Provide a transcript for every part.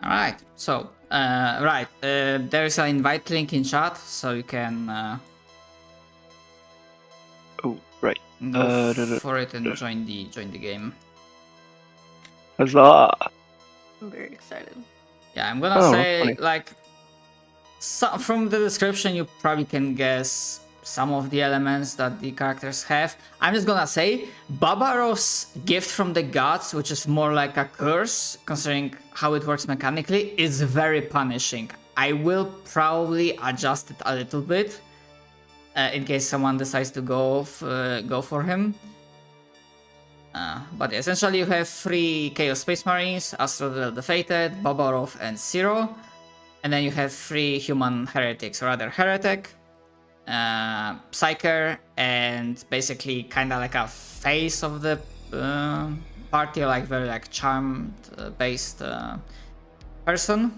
All right. So, there's an invite link in chat, so you can Oh, right. go for it and join the game. Huzzah! I'm very excited. Yeah, I'm gonna say like, from the description, you probably can guess some of the elements that the characters have. I'm just gonna say Babarov's gift from the gods, which is more like a curse, considering how it works mechanically, is very punishing. I will probably adjust it a little bit in case someone decides to go for him. But essentially, you have 3 Chaos Space Marines: Astrodel the Fated, Babarov, and Zero. And then you have 3 human heretics, or rather heretic, psyker, and basically kind of like a face of the party, like very like charmed based person.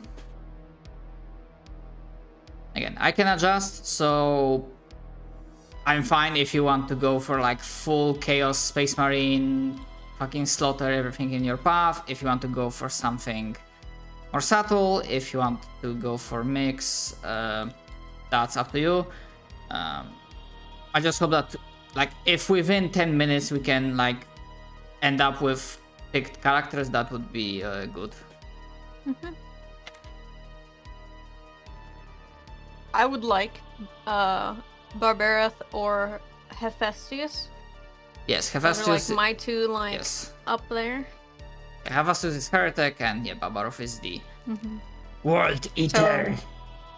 Again, I can adjust, so I'm fine if you want to go for like full Chaos Space Marine, fucking slaughter everything in your path. If you want to go for something more subtle, if you want to go for mix, that's up to you. I just hope that, like, if within 10 minutes we can like end up with picked characters, that would be good. Mm-hmm. I would like Barbarath or Hephaestus. Yes, Hephaestus. Like my two, like, yes, up there. Hephaestus is heretic, and yeah, Babarov is the World Eater.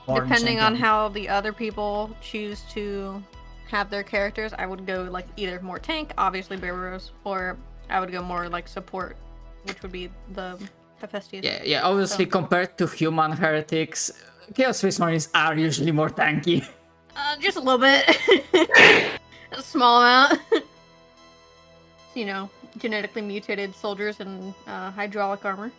So, depending on how the other people choose to have their characters, I would go like either more tank, obviously Barbaros, or I would go more like support, which would be the Hephaestus. Yeah. Obviously, compared to human heretics, Chaos Space Marines are usually more tanky. Just a little bit. A small amount. You know, genetically mutated soldiers in hydraulic armor.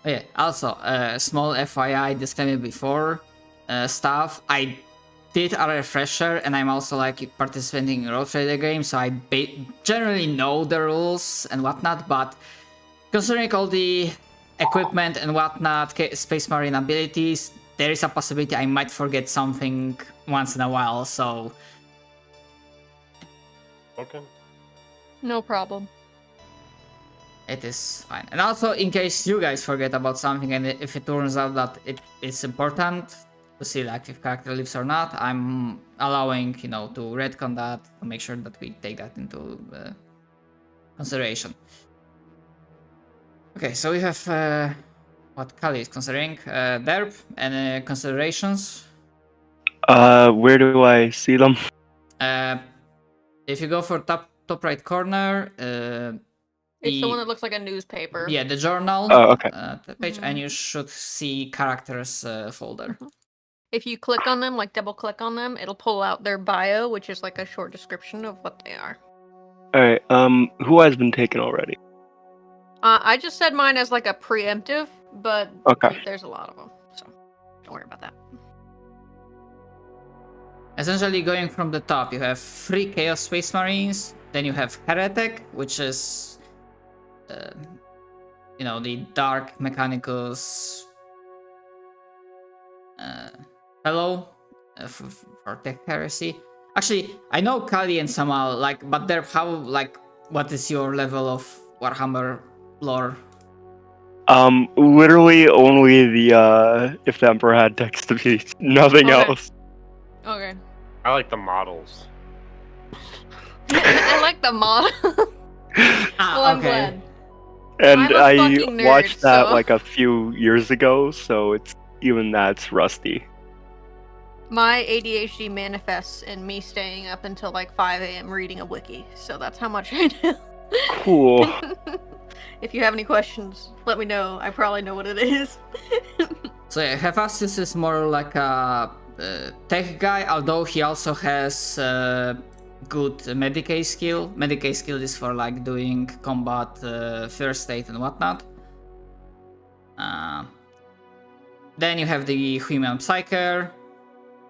Yeah, also, small FYI disclaimer before stuff. I did a refresher, and I'm also like participating in Roleplay game, so I generally know the rules and whatnot, but considering all the equipment and whatnot, Space Marine abilities, there is a possibility I might forget something once in a while, so... Okay. No problem. It is fine. And also, in case you guys forget about something, and if it turns out that it's important to see like if character lives or not, I'm allowing, you know, to retcon that, to make sure that we take that into consideration. Okay, so we have what Kali is considering. Derp, any considerations? Where do I see them? If you go for top right corner, it's the one that looks like a newspaper. Yeah, the journal. Oh, okay. The page, and you should see characters folder. If you click on them, like double click on them, it'll pull out their bio, which is like a short description of what they are. Alright, who has been taken already? I just said mine as like a preemptive, but okay. There's a lot of them, so don't worry about that. Essentially, going from the top, you have 3 Chaos Space Marines, then you have Heretic, which is you know, the dark mechanicals fellow for Tech Heresy. Actually, I know Kali and Samal, like, but they're how, like, what is your level of Warhammer lore? Literally only the if the Emperor had text to speech, nothing else. Okay. I like the models. I like the model. Well, I'm glad. And I watched that like a few years ago, so it's even that's rusty. My ADHD manifests in me staying up until like 5 a.m. reading a wiki, so that's how much I know. Cool. If you have any questions, let me know. I probably know what it is. So yeah, Hephaestus is more like a tech guy, although he also has good Medicae skill. Medicae skill is for like doing combat, first aid and whatnot. Then you have the human psyker,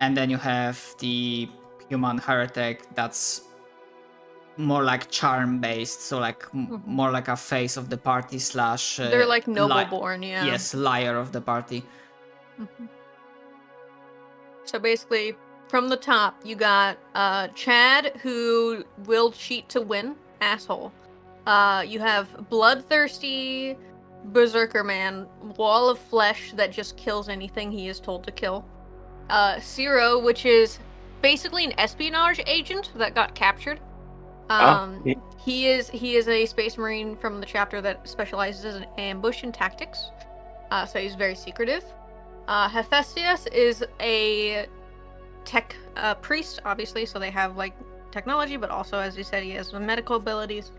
and then you have the human heretic that's more like charm based, so like more like a face of the party slash. They're like noble born, yeah. Yes, liar of the party. So basically, from the top, you got Chad, who will cheat to win, asshole. You have bloodthirsty berserker man, wall of flesh that just kills anything he is told to kill. Ciro, which is basically an espionage agent that got captured. He is a space marine from the chapter that specializes in ambush and tactics. So he's very secretive. Hephaestus is a tech priest, obviously, so they have like technology, but also, as you said, he has medical abilities.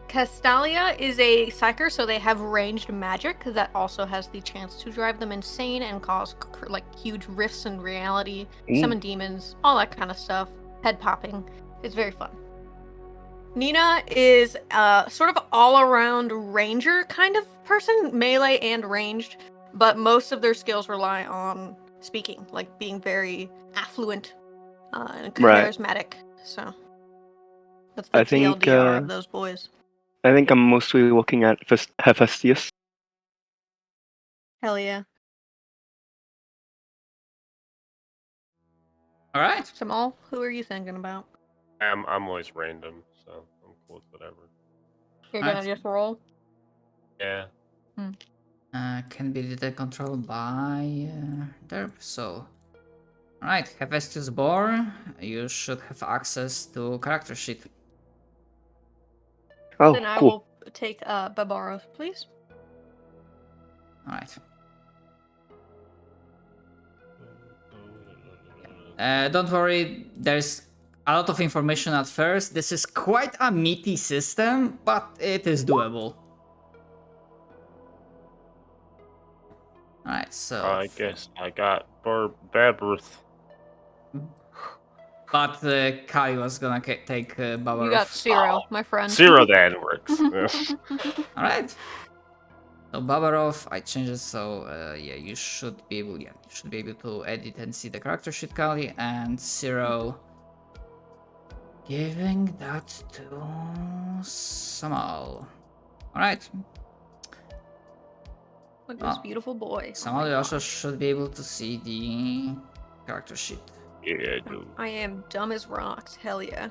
Castalia is a psyker, so they have ranged magic that also has the chance to drive them insane and cause like huge rifts in reality, summon demons, all that kind of stuff. Head popping. It's very fun. Nina is sort of all-around ranger kind of person, melee and ranged, but most of their skills rely on speaking, like being very affluent and charismatic. So that's the TLDR of those boys. I think I'm mostly looking at Hephaestus. Hell yeah. All right. Samal, who are you thinking about? I'm always random, so I'm cool with whatever. You're gonna just roll? Yeah. Can be controlled by there. So, alright, Hephaestus Boar, you should have access to character sheet. Oh, then I cool. will take Babaros, please. Alright. Don't worry, there's a lot of information at first. This is quite a meaty system, but it is doable. Alright, so... I guess I got Babrith. But Kai was gonna take Babarov. You got Ciro, my friend. Ciro then works. Alright. So Babarov, I changed it so yeah, you should be able to edit and see the character sheet, Kali, and Ciro giving that to Samal. Alright. Look at this beautiful boy. Samal, you also should be able to see the character sheet. Yeah, I do. I am dumb as rocks. Hell yeah.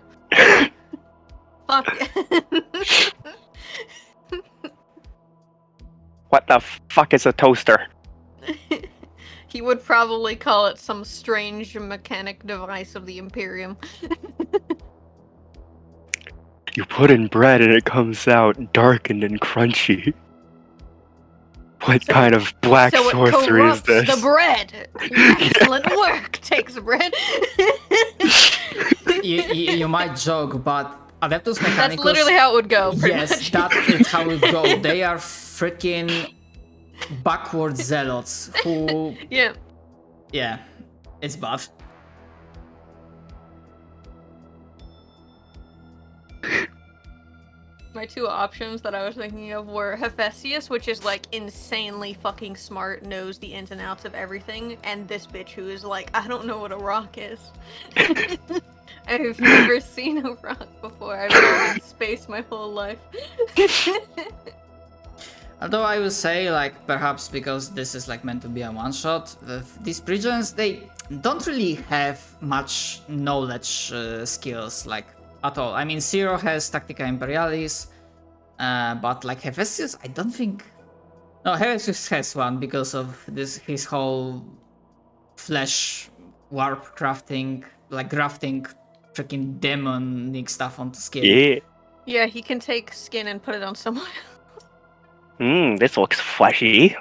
Fuck. What the fuck is a toaster? He would probably call it some strange mechanic device of the Imperium. You put in bread and it comes out darkened and crunchy. What kind of black sorcery is this? The bread. Excellent work. Takes bread. you might joke, but Adeptus Mechanicus... That's literally how it would go. Yes, much. that is how it would go. They are freaking backward zealots who... Yeah. Yeah, it's bad. My two options that I was thinking of were Hephaestus, which is like insanely fucking smart, knows the ins and outs of everything, and this bitch who is like, I don't know what a rock is. I've never seen a rock before. I've been in space my whole life. Although I would say, like, perhaps because this is like meant to be a one-shot, these Prigions, they don't really have much knowledge skills, like, at all. I mean, Ciro has Tactica Imperialis, but like Hephaestus, I don't think... No, Hephaestus has one because of his whole flesh warp crafting, like grafting freaking demonic stuff onto skin. Yeah. Yeah, he can take skin and put it on someone else. This looks fleshy.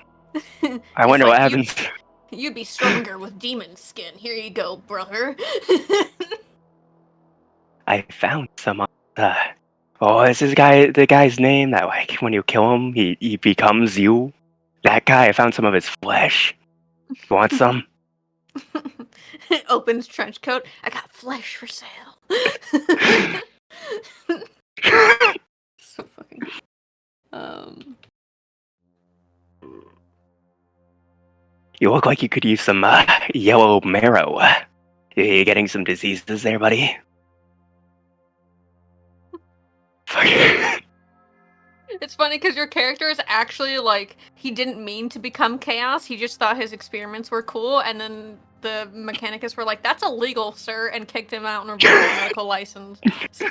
I wonder what happens. You'd be stronger with demon skin. Here you go, brother. I found some. Is this guy the guy's name? That like when you kill him, he becomes you. That guy. I found some of his flesh. You want some? Opens trench coat. I got flesh for sale. So fucking. You look like you could use some yellow marrow. You getting some diseases there, buddy? fuck? It's funny because your character is actually like he didn't mean to become chaos. He just thought his experiments were cool, and then the Mechanicus were like, "That's illegal, sir," and kicked him out and revoked his medical license. So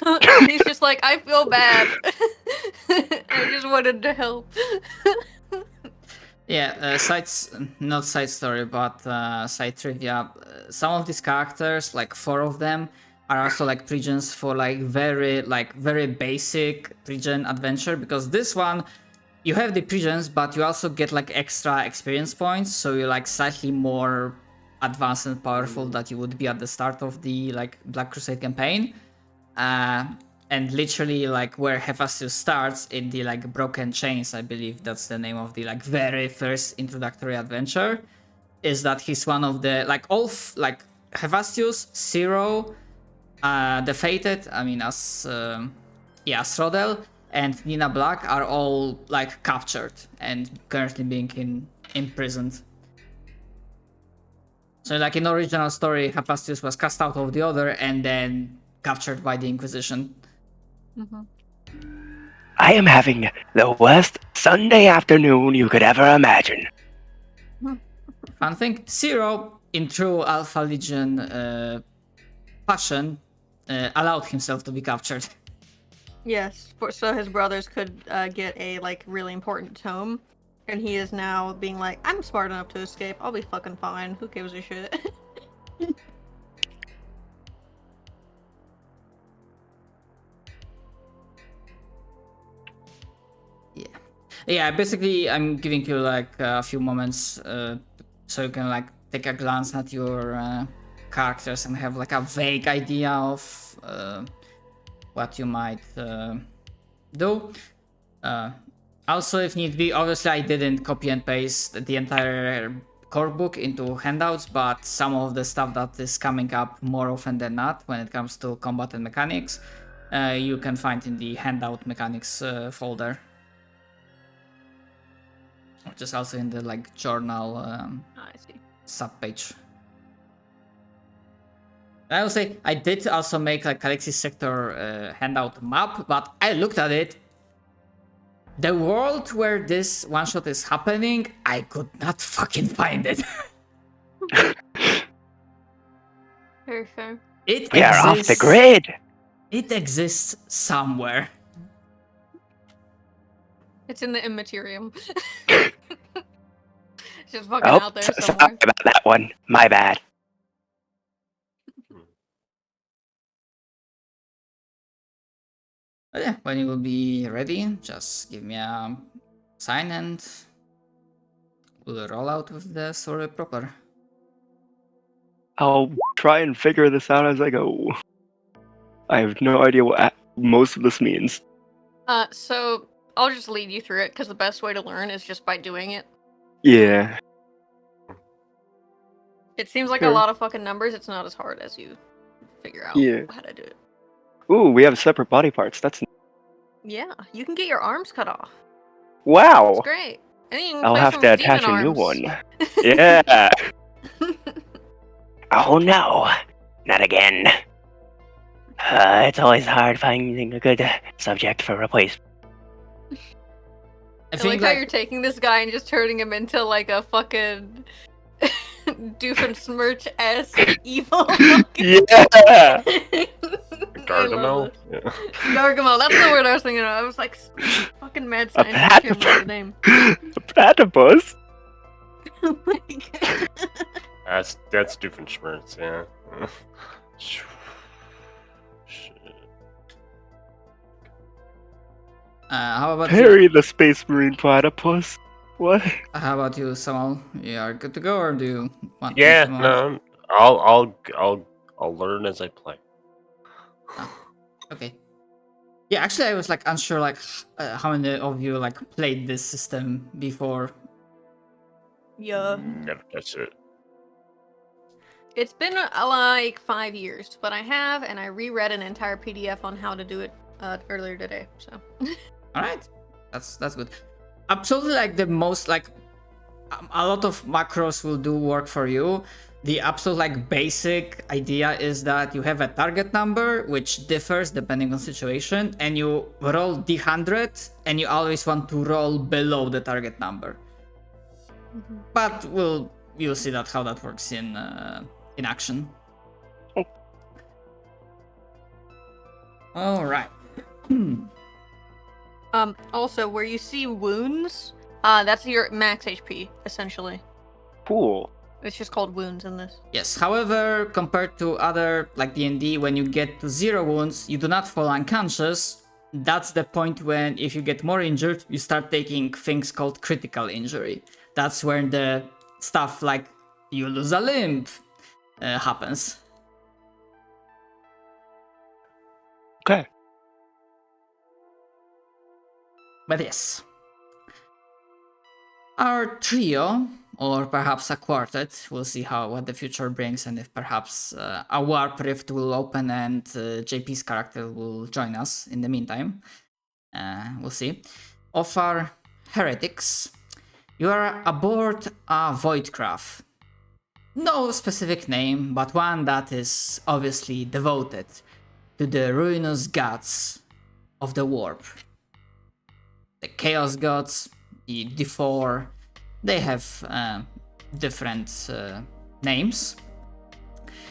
he's just like, "I feel bad. I just wanted to help." Yeah, not side story, but side trivia. Some of these characters, like 4 of them, are also like pre-gens for like very basic pre-gen adventure, because this one you have the pre-gens, but you also get like extra experience points, so you're like slightly more advanced and powerful that you would be at the start of the like Black Crusade campaign. And literally like where Hephaestus starts in the like Broken Chains, I believe that's the name of the like very first introductory adventure, is that he's one of the like like Hephaestus, Zero, the Fated, I mean as Srodel and Nina Black are all like captured and currently being imprisoned. So like in original story, Hephaestus was cast out of the Order and then captured by the Inquisition. I am having the worst Sunday afternoon you could ever imagine. Fun thing, Zero, in true Alpha Legion fashion, allowed himself to be captured. Yes, so his brothers could get a like really important tome, and he is now being like, "I'm smart enough to escape. I'll be fucking fine. Who gives a shit?" Yeah, basically I'm giving you like a few moments so you can like take a glance at your characters and have like a vague idea of what you might do. Also, if need be, obviously I didn't copy and paste the entire core book into handouts, but some of the stuff that is coming up more often than not when it comes to combat and mechanics, you can find in the handout mechanics folder. Which is also in the like journal I see. subpage. I will say I did also make like Alexis Sector handout map, but I looked at it. The world where this one shot is happening, I could not fucking find it. Very fair. It We are off the exists- grid. It exists somewhere. It's in the Immaterium. It's just fucking Oh, out there sorry somewhere. about that one. My bad. But yeah, when you will be ready, just give me a sign and we'll roll out with the story proper. I'll try and figure this out as I go. I have no idea what most of this means. So I'll just lead you through it because the best way to learn is just by doing it. Yeah. It seems like Sure. a lot of fucking numbers. It's not as hard as you figure out Yeah. how to do it. Ooh, we have separate body parts. That's Yeah, you can get your arms cut off. wow. It's great. And then you can I'll play have some to demon attach a new arms. one. Yeah. Oh no, not again. It's always hard finding a good subject for replacement. I I think like how you're taking this guy and just turning him into like a fucking Doofenshmirtz-esque evil. Fucking... Yeah. Gargamel? Yeah. Gargamel, that's the word I was thinking of. I was like, fucking mad A scientist. I can't remember the name. A platypus. Oh my god. That's Doofenshmirtz, yeah. Shit. how about Perry the Space Marine platypus. What? How about you, Samuel? You are good to go, or do you want Yeah, me to move? no, I'll learn as I play. Okay. Yeah, actually, I was like unsure, like how many of you like played this system before. Yeah. Yeah, that's it. It's been like 5 years, but I have, and I reread an entire PDF on how to do it earlier today. So. All right, that's good. Absolutely, like the most like a lot of macros will do work for you. the absolute like basic idea is that you have a target number which differs depending on situation, and you roll d100 and you always want to roll below the target number. But you'll see that how that works in action. All right. Also, where you see wounds, that's your max HP, essentially. Cool. It's just called wounds in this. Yes, however, compared to other, like D&D, when you get to 0 wounds, you do not fall unconscious. That's the point when, if you get more injured, you start taking things called critical injury. That's where the stuff like you lose a limb happens. Okay. But yes. Our trio, or perhaps a quartet, we'll see what the future brings, and if perhaps a warp rift will open and JP's character will join us in the meantime. We'll see. Of our heretics, you are aboard a Voidcraft. No specific name, but one that is obviously devoted to the ruinous gods of the warp. The Chaos Gods, the D4, they have different names.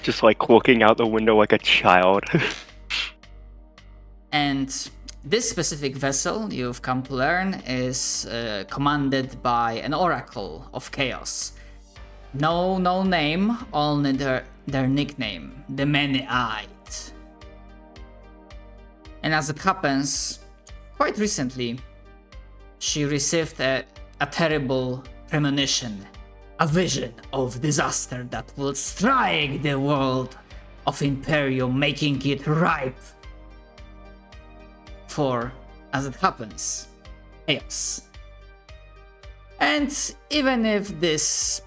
Just like looking out the window like a child. And this specific vessel, you've come to learn, is commanded by an Oracle of Chaos. No name, only their nickname, the Many-Eyed. And as it happens, quite recently, she received a terrible premonition, a vision of disaster that will strike the world of Imperium, making it ripe for, as it happens, chaos. And even if this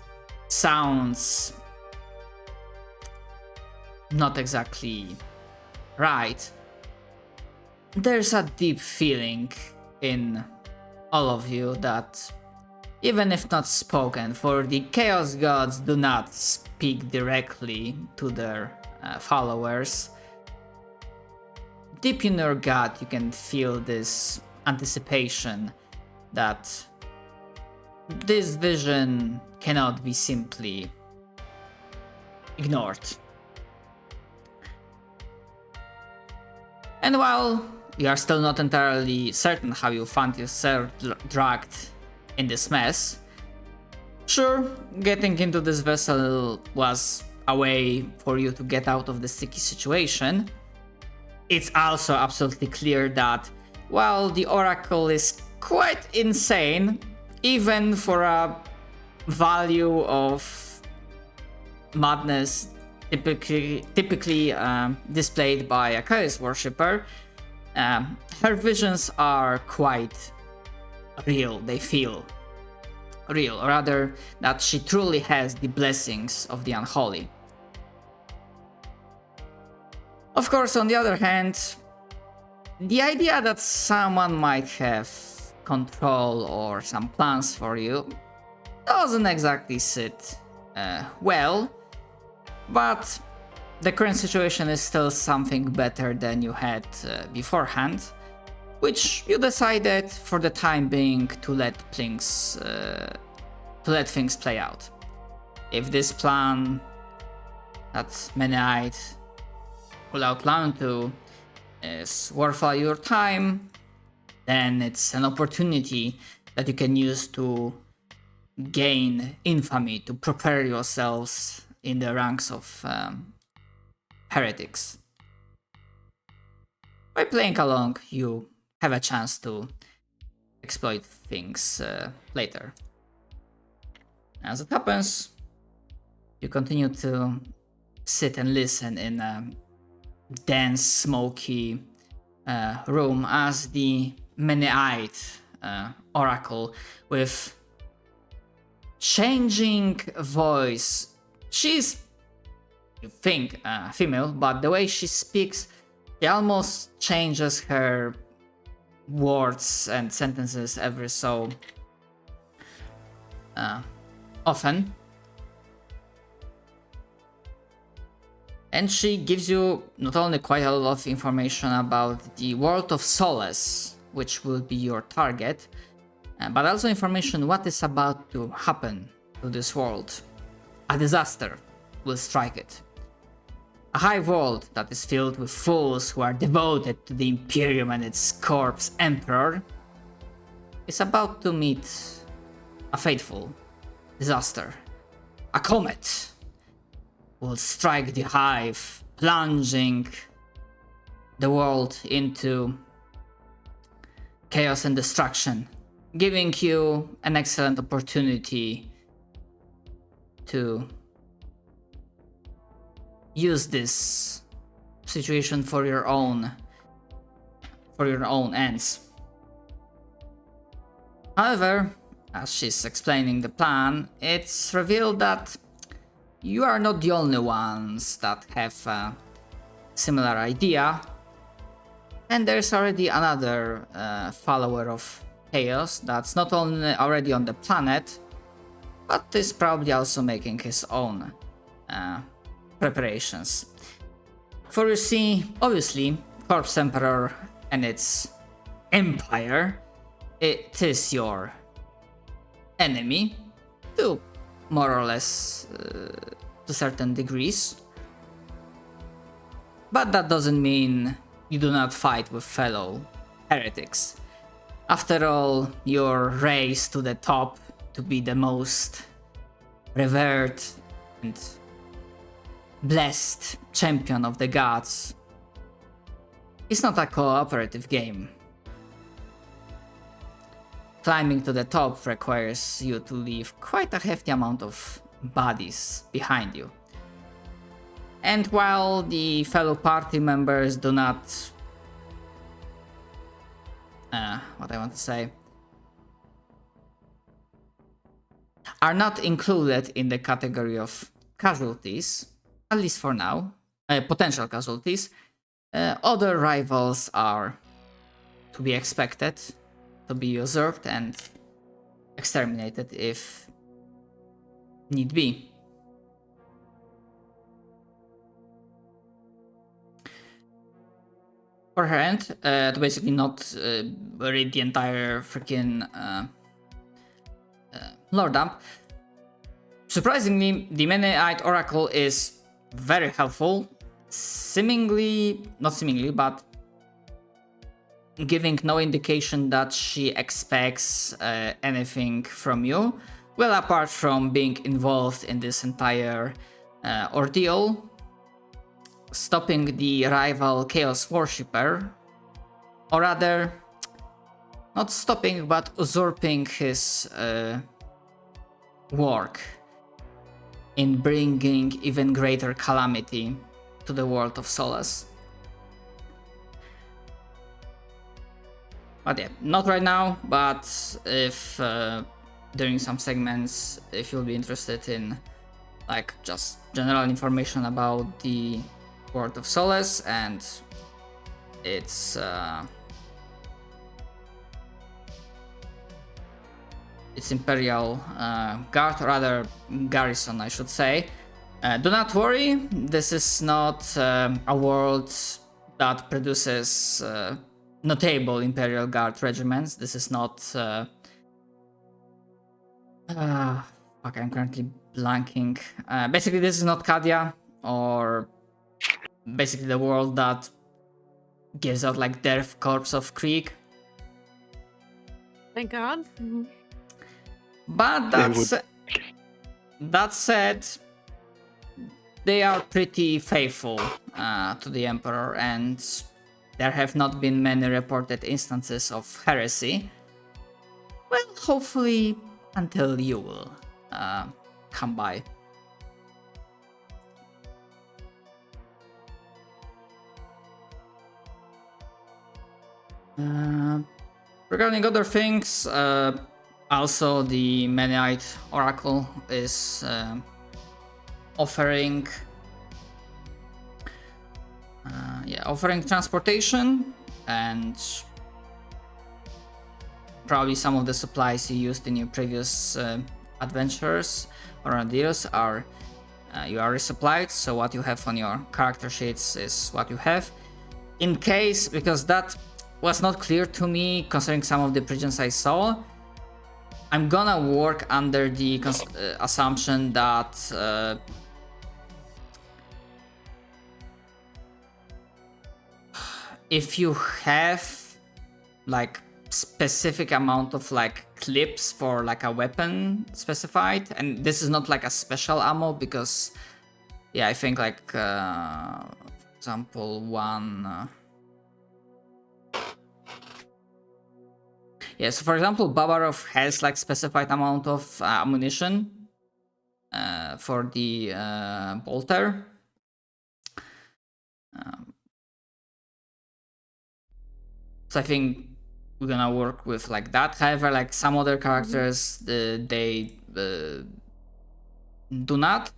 sounds not exactly right, there's a deep feeling in all of you that, even if not spoken, for the Chaos Gods do not speak directly to their followers. Deep in your gut, you can feel this anticipation that this vision cannot be simply ignored. And while you are still not entirely certain how you found yourself dragged in this mess, sure, getting into this vessel was a way for you to get out of the sticky situation. It's also absolutely clear that while the Oracle is quite insane, even for a value of madness typically displayed by a Chaos worshipper, her visions are quite real. They feel real, or rather that she truly has the blessings of the unholy. Of course, on the other hand, the idea that someone might have control or some plans for you doesn't exactly sit well, but the current situation is still something better than you had beforehand, which you decided for the time being to let things play out. If this plan that Many-Eyed will outline to is worth your time, then it's an opportunity that you can use to gain infamy, to prepare yourselves in the ranks of heretics. By playing along, you have a chance to exploit things later. As it happens, you continue to sit and listen in a dense, smoky room as the Many-Eyed Oracle, with changing voice. She's, you think, female, but the way she speaks, she almost changes her words and sentences every so often. And she gives you not only quite a lot of information about the world of Solace, which will be your target, but also information what is about to happen to this world. A disaster will strike it. A high world that is filled with fools who are devoted to the Imperium and its corpse emperor is about to meet a fateful disaster. A comet will strike the hive, plunging the world into chaos and destruction, giving you an excellent opportunity to use this situation for your own ends. However, as she's explaining the plan, it's revealed that you are not the only ones that have a similar idea, and there's already another follower of Chaos that's not only already on the planet, but is probably also making his own preparations. For you see, obviously, Corpse Emperor and its empire, it is your enemy, to more or less to certain degrees. But that doesn't mean you do not fight with fellow heretics. After all, your race to the top to be the most revered and blessed champion of the gods is not a cooperative game. Climbing to the top requires you to leave quite a hefty amount of bodies behind you. And while the fellow party members do not... are not included in the category of casualties, at least for now, potential casualties, other rivals are to be expected to be usurped and exterminated if need be. For her end, to basically not read the entire freaking lore dump, surprisingly, the Many-Eyed Oracle is very helpful, but giving no indication that she expects anything from you. Well, apart from being involved in this entire ordeal, stopping the rival Chaos Worshipper, or rather, not stopping, but usurping his work in bringing even greater calamity to the world of Solace. But yeah, not right now, but if during some segments, if you'll be interested in like just general information about the world of Solace and its Imperial Guard, or rather garrison, I should say. Do not worry, this is not a world that produces notable Imperial Guard regiments. This is not... fuck, I'm currently blanking. Basically, this is not Cadia, or basically the world that gives out like Death Corps of Krieg. Thank God. Mm-hmm. But that said, they are pretty faithful to the Emperor, and there have not been many reported instances of heresy. Well, hopefully until you will come by. Regarding other things, also the Many-Eyed Oracle is offering transportation and probably some of the supplies you used in your previous adventures or ideas are You are resupplied, so what you have on your character sheets is what you have. In case, because that was not clear to me considering some of the prisons I saw, I'm gonna work under the assumption that if you have like specific amount of like clips for like a weapon specified, and this is not like a special ammo because yeah, I think like for example one yeah, so for example Babarov has like specified amount of ammunition for the bolter. So I think we're gonna work with like that. However, like some other characters, they do not.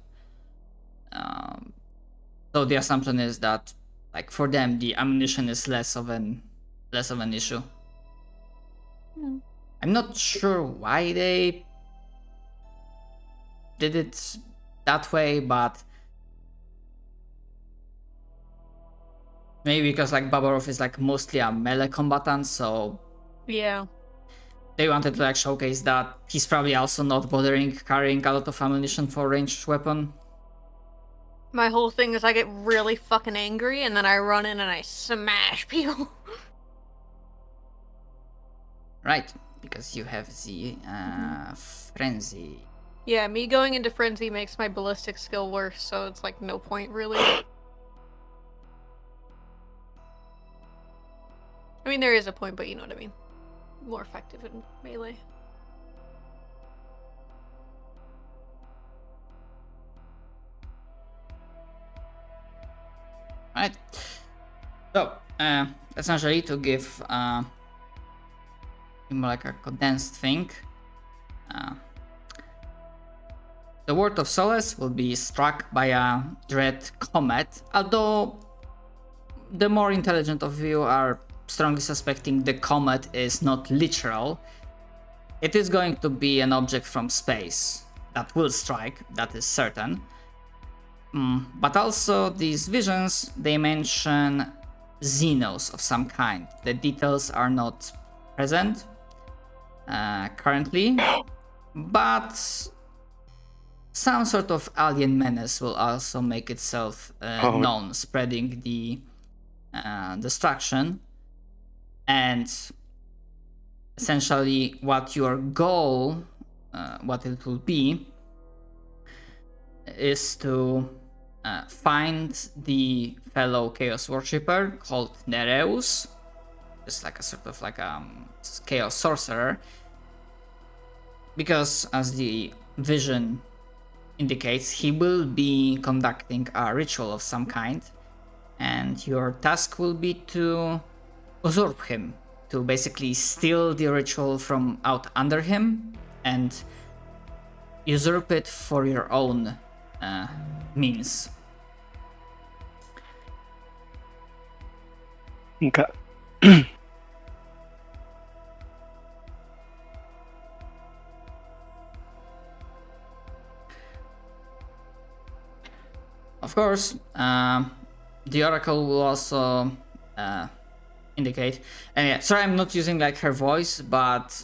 So the assumption is that like for them the ammunition is less of an issue. I'm not sure why they did it that way, but maybe because like Babarov is like mostly a melee combatant, so Yeah. they wanted to like showcase that he's probably also not bothering carrying a lot of ammunition for ranged weapon. My whole thing is I get really fucking angry and then I run in and I smash people. Right, because you have the frenzy. Yeah, me going into frenzy makes my ballistic skill worse, so it's like no point really. I mean, there is a point, but you know what I mean. More effective in melee. Right. So, essentially to give more like a condensed thing, the Word of Solace will be struck by a dread comet, although the more intelligent of you are strongly suspecting the comet is not literal. It is going to be an object from space that will strike, that is certain. But also these visions, they mention Xenos of some kind. The details are not present currently, but some sort of alien menace will also make itself known, spreading the destruction. And essentially what your goal, what it will be, is to find the fellow Chaos Worshipper called Nereus. It's like a sort of like a Chaos Sorcerer. Because as the vision indicates, he will be conducting a ritual of some kind. And your task will be to usurp him, to basically steal the ritual from out under him and usurp it for your own means. Okay. Of course, the Oracle will also indicate, and yeah, sorry I'm not using like her voice, but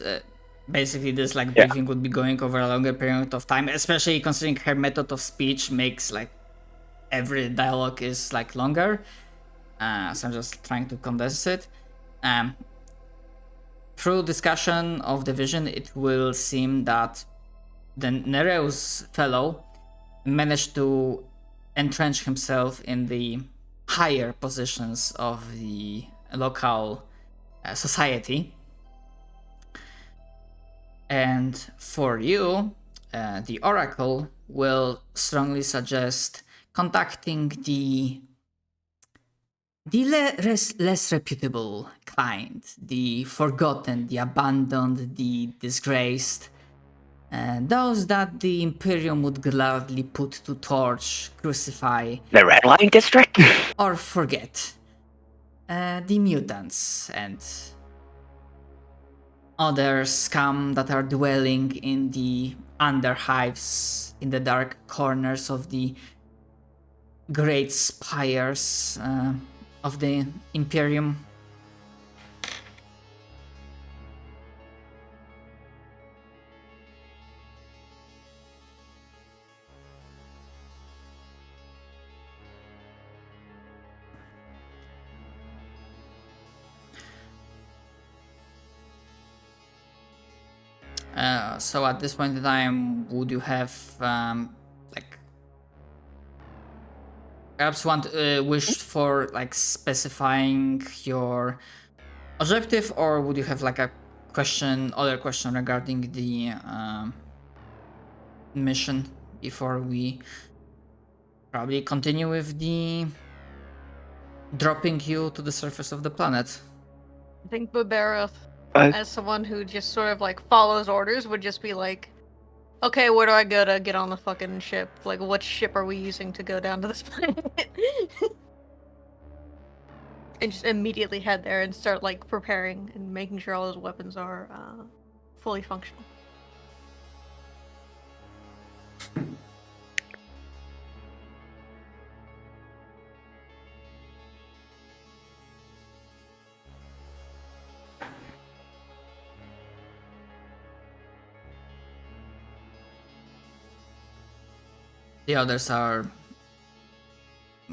basically this like briefing would be going over a longer period of time, especially considering her method of speech makes like every dialogue is like longer, so I'm just trying to condense it. Through discussion of the vision, it will seem that the Nereus fellow managed to entrench himself in the higher positions of the local society. And for you, the Oracle will strongly suggest contacting the less reputable kind, the forgotten, the abandoned, the disgraced, those that the Imperium would gladly put to torch, crucify, The Red Line District? or forget. The mutants and other scum that are dwelling in the underhives in the dark corners of the great spires of the Imperium. So at this point in time, would you have like perhaps wished for like specifying your objective, or would you have like a other question regarding the mission before we probably continue with the dropping you to the surface of the planet? I think Babareth, I- as someone who just sort of like follows orders, would just be like, okay, where do I go to get on the fucking ship? Like, what ship are we using to go down to this planet? And just immediately head there and start like preparing and making sure all his weapons are fully functional. The others are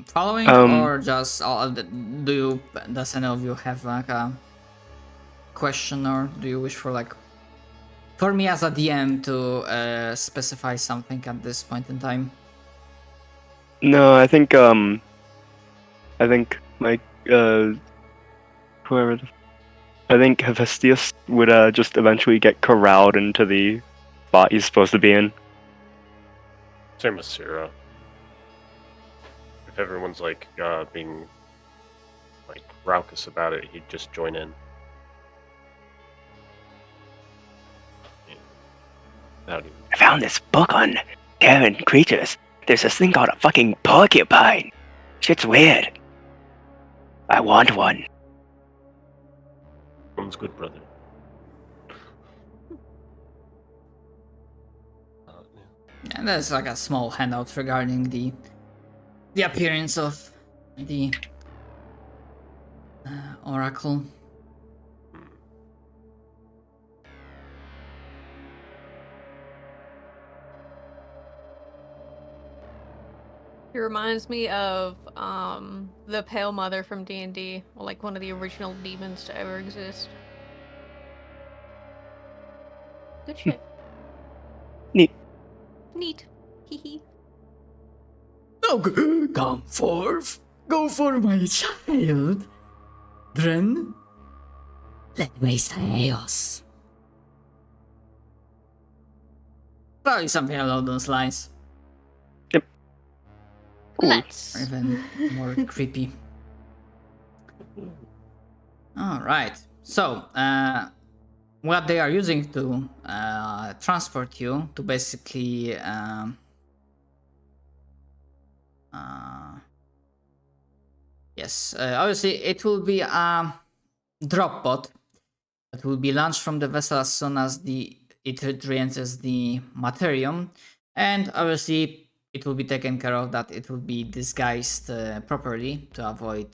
following, or just all of the, does any of you have like a question, or do you wish for like for me as a DM to specify something at this point in time? No, I think like whoever I think Hephaestus would just eventually get corralled into the spot he's supposed to be in. Same with Syrah. If everyone's like being like raucous about it, he'd just join in. Yeah. Not even. I found this book on Terran creatures. There's this thing called a fucking porcupine. Shit's weird. I want one. One's good, brother. And there's like a small handout regarding the appearance of the Oracle. It reminds me of the Pale Mother from D&D, like one of the original demons to ever exist. Good shit. Neat. Neat. Hee. Oh, come forth, go for my child. Dren, let me chaos. Probably something along those lines. Let's. Or even more creepy. Alright, so what they are using to transport you to basically yes, obviously it will be a drop pod that will be launched from the vessel as soon as it re-enters the materium, and obviously it will be taken care of that it will be disguised properly to avoid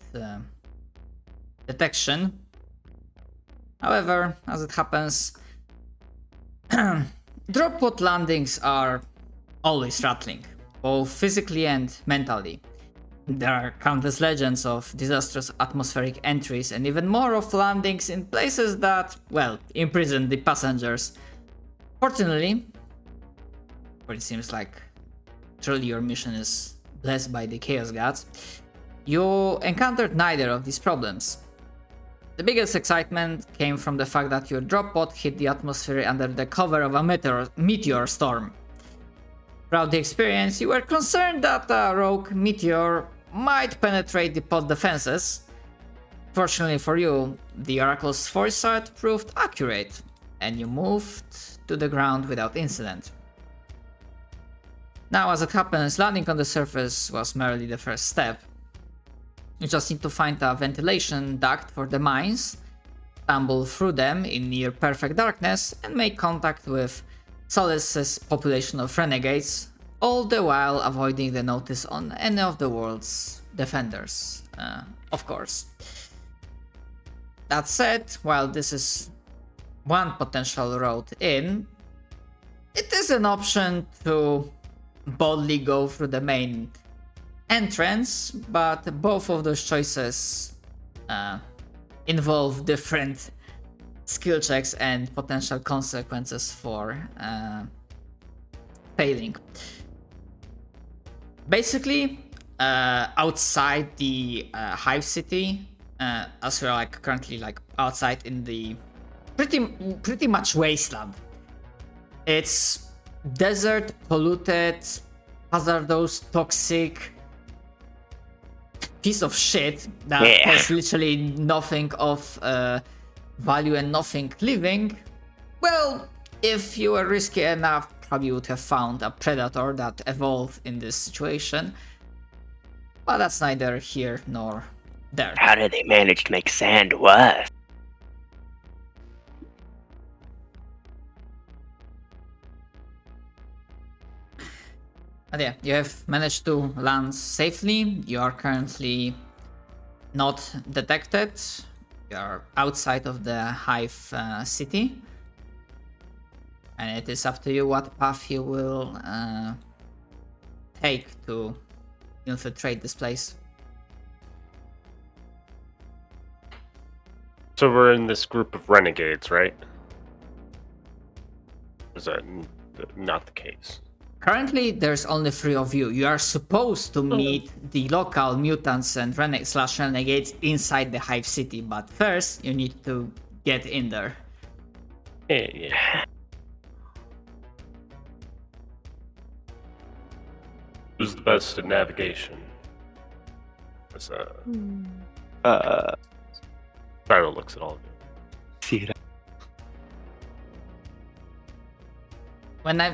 detection. However, as it happens, drop pod landings are always rattling, both physically and mentally. There are countless legends of disastrous atmospheric entries and even more of landings in places that, well, imprison the passengers. Fortunately, for it seems like truly your mission is blessed by the Chaos Gods, you encountered neither of these problems. The biggest excitement came from the fact that your drop pod hit the atmosphere under the cover of a meteor storm. Throughout the experience, you were concerned that a rogue meteor might penetrate the pod defenses. Fortunately for you, the Oracle's foresight proved accurate, and you moved to the ground without incident. Now, as it happens, landing on the surface was merely the first step. You just need to find a ventilation duct for the mines, stumble through them in near perfect darkness, and make contact with Solace's population of renegades, all the while avoiding the notice on any of the world's defenders, of course. That said, while this is one potential road in, it is an option to boldly go through the main entrance, but both of those choices involve different skill checks and potential consequences for failing. Basically, outside the Hive City, as we're like currently like outside in the pretty much wasteland. It's desert, polluted, hazardous, toxic piece of shit that has literally nothing of value and nothing living. Well, if you were risky enough, probably would have found a predator that evolved in this situation. But that's neither here nor there. How did they manage to make sand worse? But yeah, you have managed to land safely. You are currently not detected. You are outside of the Hive city. And it is up to you what path you will take to infiltrate this place. So we're in this group of renegades, right? Is that not the case? Currently, there's only 3 of you. You are supposed to meet the local mutants and renegades inside the Hive City, but first you need to get in there. Yeah. Who's the best at navigation? What's Spiral looks at all of you. See it.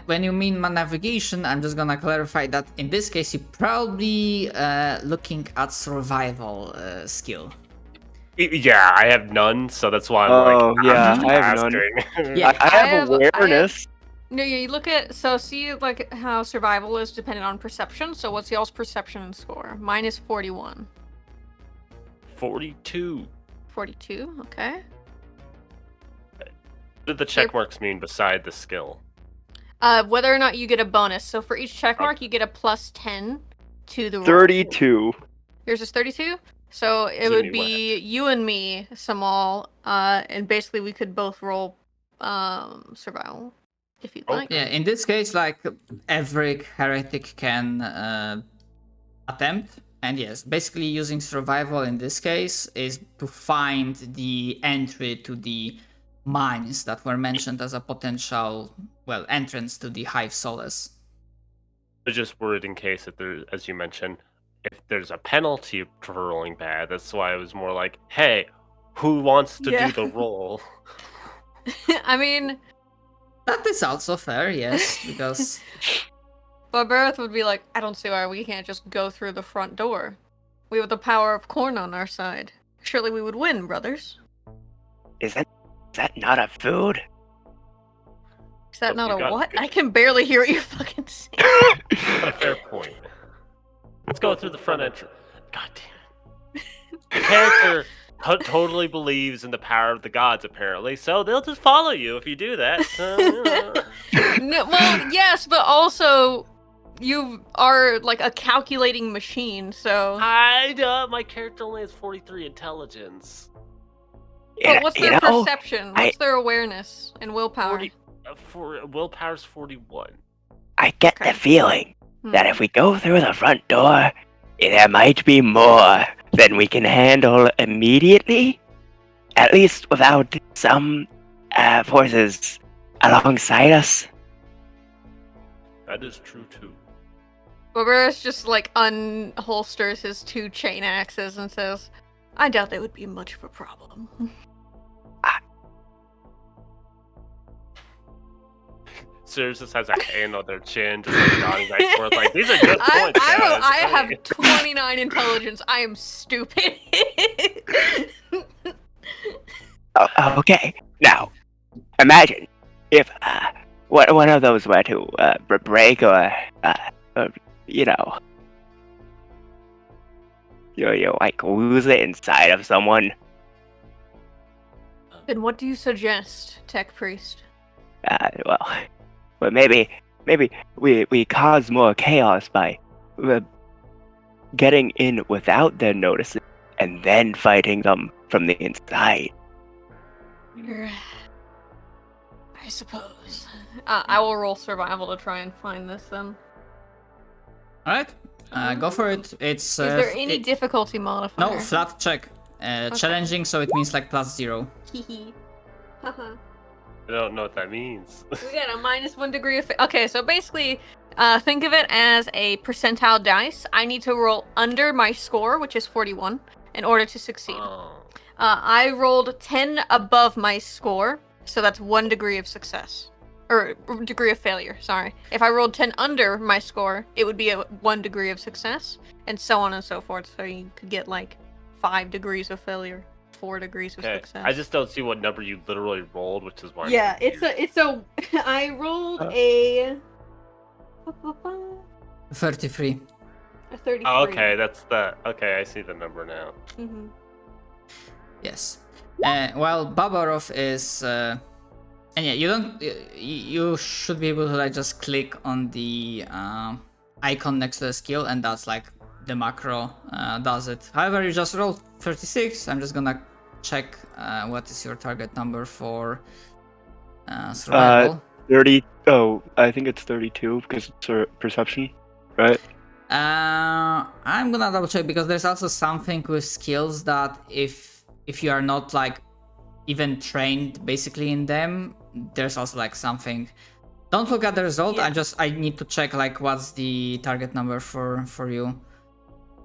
When you mean navigation, I'm just gonna clarify that in this case you're probably looking at survival skill. Yeah, I have none, so that's why I'm I have none. Yeah, I have awareness. No, you look at see like how survival is dependent on perception. So what's y'all's perception score? Mine is 41. 42. 42. Okay. What did the check marks mean beside the skill? Whether or not you get a bonus. So for each check mark, you get a plus 10 to the roll. 32. Yours is 32? So it would be you and me, Samal, and basically we could both roll survival, if you'd like. Yeah, in this case, like, every heretic can attempt. And yes, basically using survival in this case is to find the entry to the mines that were mentioned as a potential, entrance to the Hive Solace. I was just worried in case if there, as you mentioned, if there's a penalty for rolling bad. That's why I was more like, hey, who wants to do the roll? I mean, that is also fair, yes, because Barbareth would be like, I don't see why we can't just go through the front door. We have the power of corn on our side. Surely we would win, brothers. Is that not a food? Is that not a what? I can barely hear what you're fucking saying. A fair point. Let's go through the front entrance. God damn it. The character totally believes in the power of the gods, apparently, so they'll just follow you if you do that. No, well, yes, but also you are like a calculating machine, so... My character only has 43 intelligence. But what's their perception? What's their awareness and willpower? Willpower's 41. I get the feeling that if we go through the front door, there might be more than we can handle immediately. At least without some forces alongside us. That is true too. Barbarous just like unholsters his 2 chain axes and says, I doubt they would be much of a problem. Sirius just has a hand on their chin, just like nodding back and forth, like, these are good points, guys. I have 29 intelligence. I am stupid. Okay, now, imagine if one of those were to break or you know, you like lose it inside of someone. Then what do you suggest, Tech Priest? Well, maybe we cause more chaos by getting in without their noticing and then fighting them from the inside. I suppose. I will roll survival to try and find this then. Alright, go for it. It's. Is there any difficulty modifier? No, flat check. Challenging, so it means like +0. Hehe. Haha. I don't know what that means. We got a -1 degree of. Okay, so basically, think of it as a percentile dice. I need to roll under my score, which is 41, in order to succeed. Oh. I rolled 10 above my score, so that's 1 degree of success. Or degree of failure, sorry. If I rolled 10 under my score, it would be a 1 degree of success, and so on and so forth. So you could get like 5 degrees of failure, 4 degrees of success. I just don't see what number you literally rolled, which is why. Yeah, it's a. I rolled a 33. a 33. Oh, okay, that's the. Okay, I see the number now. Mm-hmm. Yes. Well, Babarov is. And yeah, you don't. You should be able to like just click on the icon next to the skill, and that's like the macro does it. However, you just rolled 36. I'm just gonna check what is your target number for survival. 30. Oh, I think it's 32 because it's perception, right? I'm gonna double check because there's also something with skills that if you are not like even trained basically in them, there's also like something. Don't look at the result. Yeah. I need to check like what's the target number for you.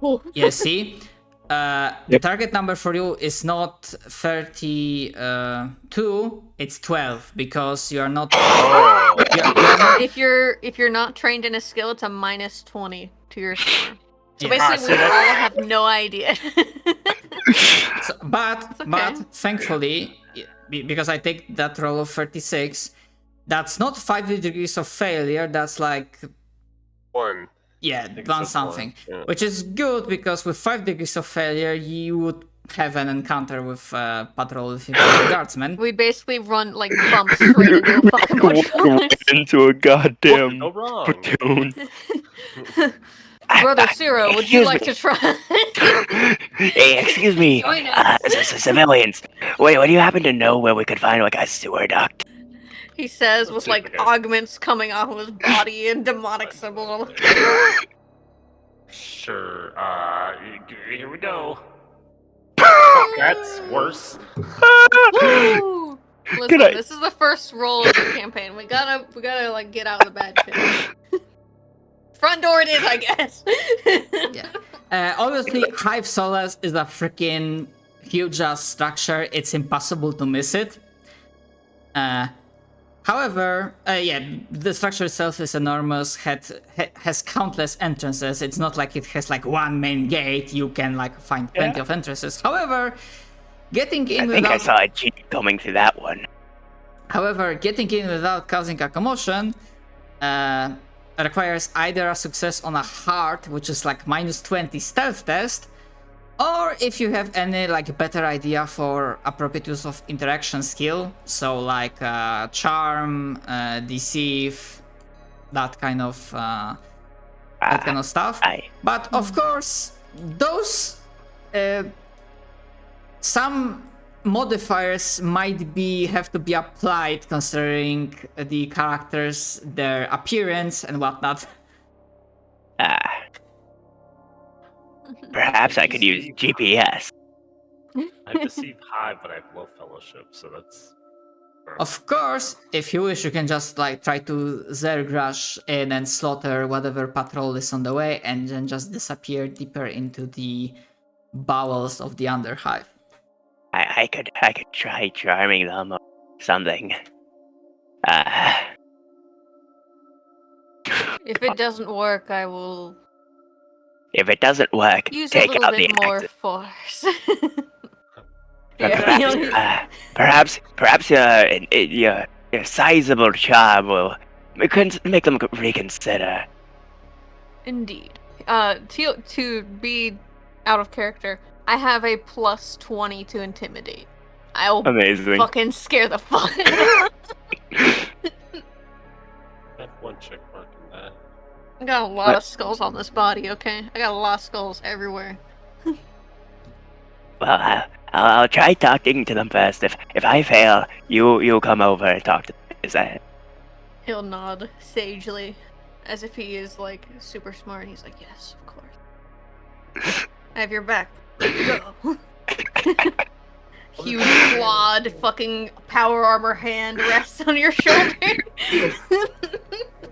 Cool. Yeah, see, the target number for you is not 32, it's 12 because you are not. If you're not trained in a skill, it's a -20 to your score. So Yeah. basically, we all have no idea. But okay. thankfully, because I take that roll of 36, that's not 5 degrees of failure. That's like 1. yeah, think one it's something, one, yeah. which is good because with 5 degrees of failure, you would have an encounter with patrol guardsmen. We basically run like bump straight into a fucking patrol. Into a goddamn No wrong. platoon. Brother Ciro, would you Excuse like me. to try? Hey, excuse me, Join us. civilians. Wait, do you happen to know where we could find like a sewer duct? He says with like Okay. augments coming off of his body and demonic symbols. Sure. Here we go. That's worse. Woo! Listen, Good night. this is the first roll of the campaign. We gotta like get out of the bad shit. Front door it is, I guess. Obviously, Hive Solace is a freaking huge ass structure. It's impossible to miss it. However, the structure itself is enormous. Has countless entrances. It's not like it has like one main gate. You can like find plenty of entrances. However, getting in I think I without saw a jeep coming through that one. getting in without causing a commotion requires either a success on a hard, which is like -20 stealth test, or if you have any like better idea for appropriate use of interaction skill, so like charm, deceive, that kind of stuff. But of course, those some modifiers might have to be applied considering the characters, their appearance and whatnot. Perhaps I could use GPS. I deceive high, but I have low fellowship, so that's. Of course, if you wish, you can just like try to Zerg rush in and slaughter whatever patrol is on the way, and then just disappear deeper into the bowels of the Underhive. I could try charming them or something. If it doesn't work, I will If it doesn't work, use a take little out the bit more axes. force. Perhaps a sizable charm will make them reconsider. Indeed. To be out of character, I have a plus 20 to intimidate. I'll Amazing. fucking scare the fuck. I have one check mark in that. I got a lot of skulls on this body. Okay, I got a lot of skulls everywhere. Well, I'll try talking to them first. If I fail, you come over and talk to them. Is that? He'll nod sagely, as if he is like super smart. He's like, yes, of course. I have your back. Go. Huge clawed fucking power armor hand rests on your shoulder.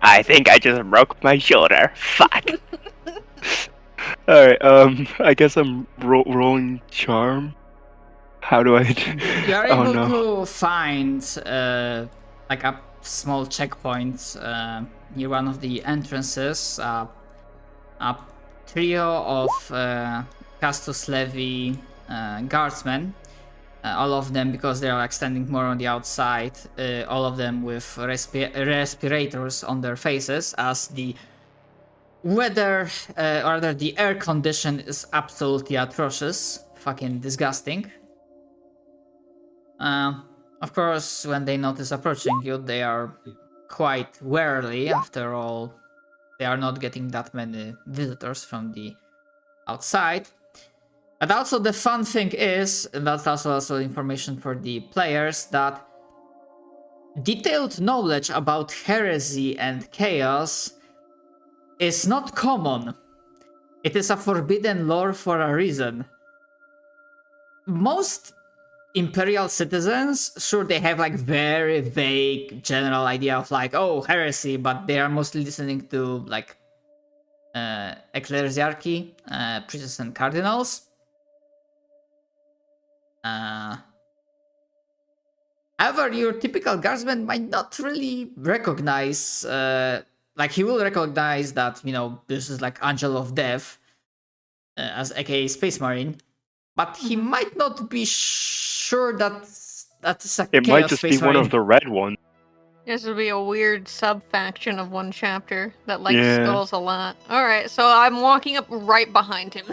I think I just broke my shoulder. Fuck. Alright, I guess I'm rolling charm. How do I You're able to find like a small checkpoint near one of the entrances. A trio of Castus Levy guardsmen. All of them, because they are like standing more on the outside, all of them with respirators on their faces, as the weather, or rather the air condition is absolutely atrocious. Fucking disgusting. Of course, when they notice approaching you, they are quite wary. After all, they are not getting that many visitors from the outside. But also the fun thing is, and that's also information for the players, that detailed knowledge about heresy and chaos is not common. It is a forbidden lore for a reason. Most Imperial citizens, sure, they have like very vague general idea of like, oh, heresy, but they are mostly listening to like ecclesiarchy, priests and cardinals. However, your typical guardsman might not really recognize, like he will recognize that, you know, this is like Angel of Death, as aka Space Marine, but he might not be sure that that's a It Chaos might just Space be one Marine. of the red ones. This would be a weird sub-faction of one chapter that likes Yeah. skulls a lot. Alright, so I'm walking up right behind him.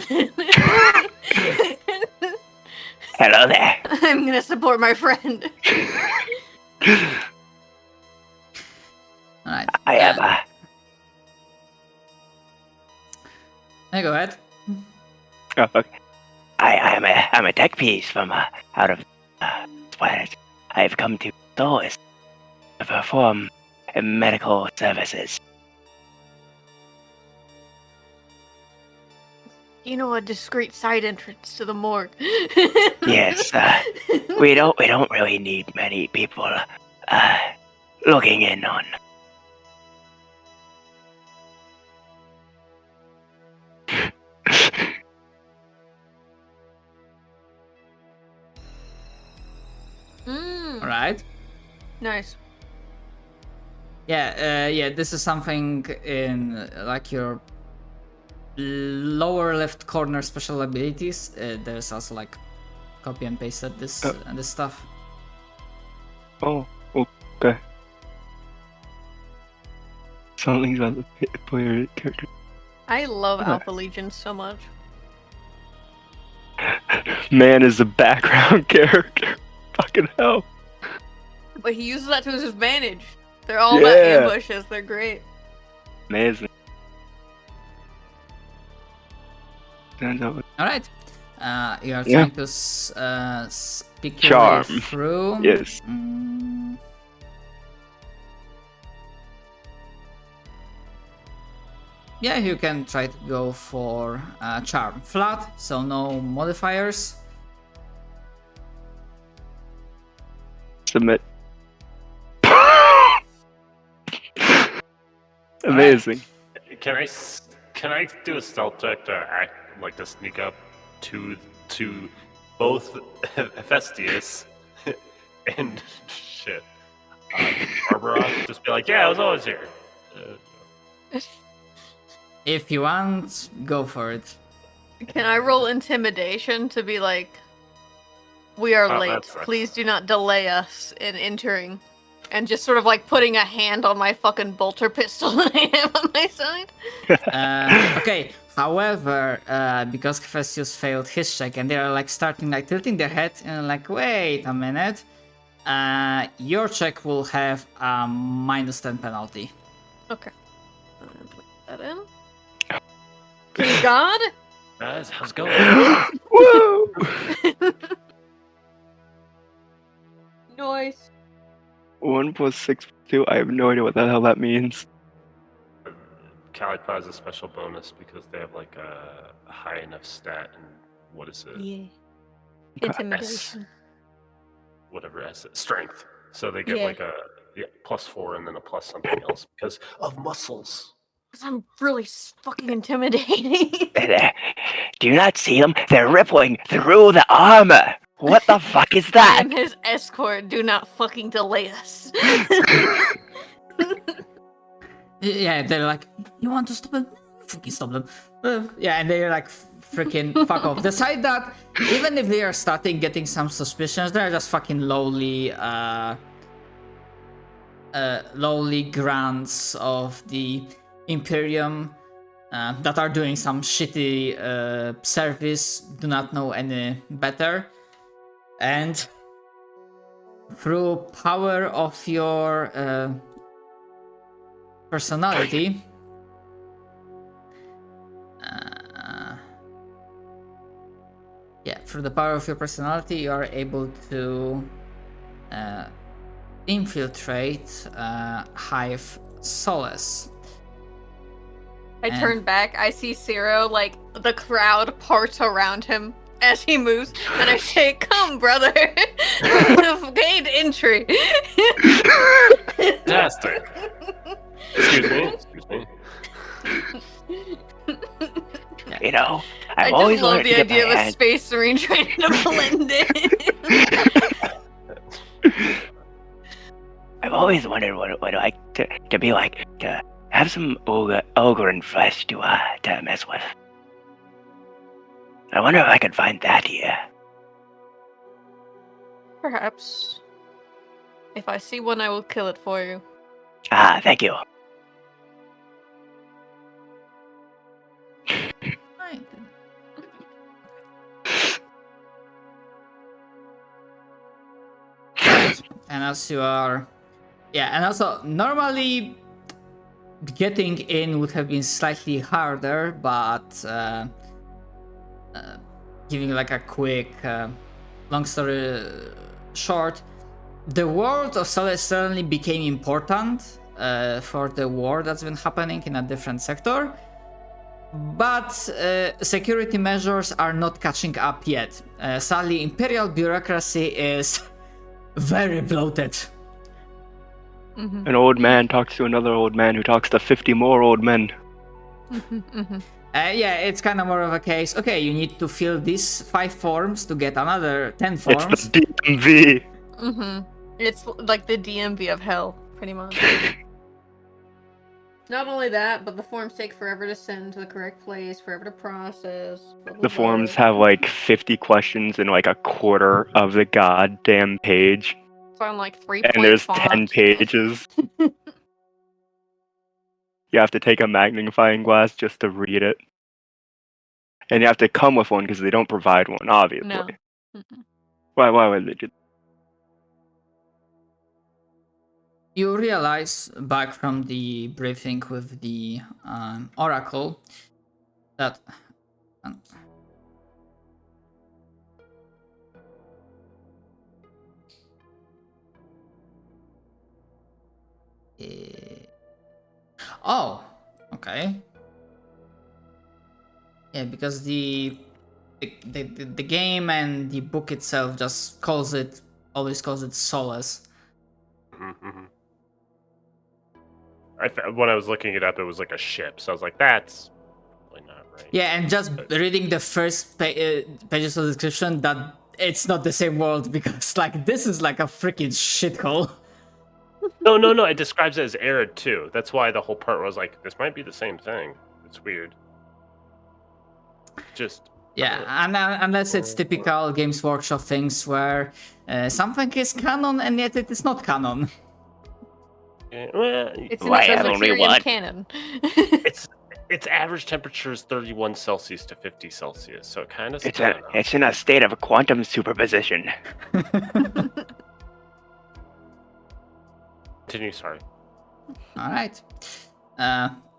Hello there. I'm gonna support my friend. Alright. I am Hey, go ahead. Oh, okay. I'm a tech piece from out of this planet. I've come to Solis to perform medical services. You know, a discreet side entrance to the morgue. Yes, we don't really need many people looking in on. Alright. Nice. Yeah, this is something in like your lower left corner special abilities. There's also like copy and pasted this this stuff. Oh, okay. Something about the player character. I love Yeah. Alpha Legion so much. Man is a background character. Fucking hell. But he uses that to his advantage. They're all about Yeah. ambushes. They're great. Amazing. Turns out Alright. You are Yeah. trying to speak your Charm. way through. Yes. Yeah, you can try to go for charm flat, so no modifiers. submit. Amazing. Can I do a stealth check to act like to sneak up to both Hephaestus and shit Barbara? Just be like, yeah, I was always here. If you want, go for it. Can I roll intimidation to be like, we are Oh, late. that's right. Please do not delay us in entering. And just sort of like putting a hand on my fucking bolter pistol that I have on my side. Okay, however, because Hephaestus failed his check and they're like starting like tilting their head and like, wait a minute, your check will have a -10 penalty. Okay. Put that in. Please God. Guys, how's it going? Woo! Noise. 1 + 6 + 2. I have no idea what the hell that means. Calico has a special bonus because they have like a high enough stat and what is it? Yeah. Intimidation. Whatever S strength. So they get Yeah. like a +4 and then a plus something else because of muscles. Because I'm really fucking intimidating. Do you not see them? They're rippling through the armor. What the fuck is I that? am his escort. Do not fucking delay us. Yeah, they're like, you want to stop them? Fucking stop them. Yeah, and they're like, freaking fuck off. Decide that even if they are starting getting some suspicions, they're just fucking lowly grants of the Imperium that are doing some shitty service, do not know any better. And through power of your personality, through the power of your personality, you are able to infiltrate Hive Solace. I turn back. I see Zero, like, the crowd parts around him as he moves, and I say, "Come, brother, we've gained entry." Fantastic. Excuse me. You know, I I've just always love wanted the to get idea my of a hands. space marine trying to blend in. I've always wondered what it would like to be like to have some ogre and flesh to mess with. I wonder if I could find that here. Perhaps. If I see one, I will kill it for you. Ah, thank you. Right. And as you are, and also normally getting in would have been slightly harder, but giving like a quick, long story short, the world of Solace suddenly became important for the war that's been happening in a different sector. But security measures are not catching up yet. Sadly, imperial bureaucracy is very bloated. An old man talks to another old man who talks to 50 more old men. It's kind of more of a case, okay, you need to fill these 5 forms to get another 10 forms. It's the DMV. It's like the DMV of hell, pretty much. Not only that, but the forms take forever to send to the correct place, forever to process. Blah, blah, The blah. forms have like 50 questions in like a quarter of the goddamn page. It's on like 3 And there's 10 pages. You have to take a magnifying glass just to read it. And you have to come with one because they don't provide one, obviously. No. Why would they do that? You realize back from the briefing with the Oracle that oh, okay. Yeah, because the game and the book itself just always calls it Solace. When I was looking it up, it was like a ship, so I was like, that's probably not right. Yeah, and just reading the first pages of the description, that it's not the same world, because like this is like a freaking shithole. No, it describes it as arid too. That's why the whole part was like, this might be the same thing. It's weird. Just Unless it's typical Games Workshop things where something is canon and yet it is not canon. Well, It's in Why the have only Presbyterian one? canon. its average temperature is 31 Celsius to 50 Celsius, so it kind of. It's in a state of quantum superposition. Continue. Sorry. All right.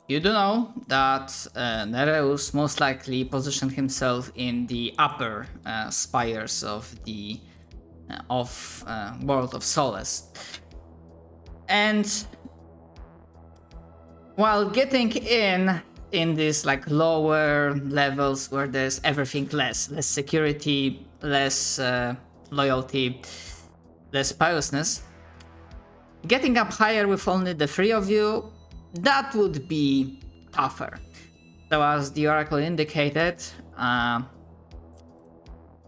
You do know that Nereus most likely positioned himself in the upper spires of the World of Solace, and while getting in these like lower levels where there's everything less security, less loyalty, less piousness, getting up higher with only the three of you, that would be tougher. So as the Oracle indicated,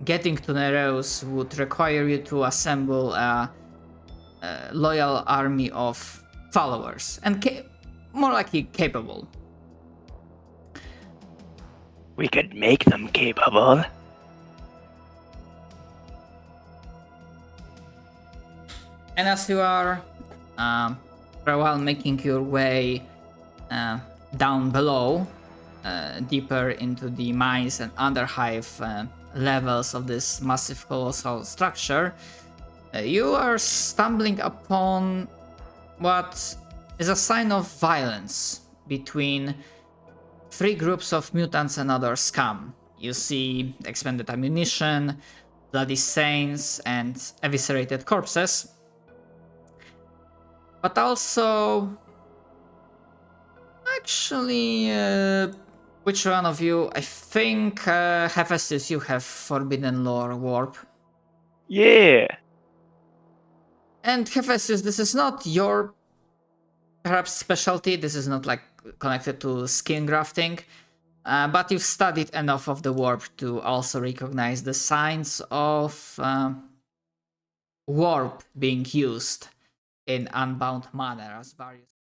getting to Nereus would require you to assemble a loyal army of followers, and more likely capable. We could make them capable. And as you are for a while making your way down below, deeper into the mines and underhive levels of this massive colossal structure, you are stumbling upon what is a sign of violence between three groups of mutants and other scum. You see expended ammunition, bloody saints, and eviscerated corpses. But also, actually, which one of you? I think, Hephaestus, you have Forbidden Lore Warp. Yeah. And Hephaestus, this is not your perhaps specialty. This is not like connected to skin grafting, but you've studied enough of the warp to also recognize the signs of warp being used in unbound manner as various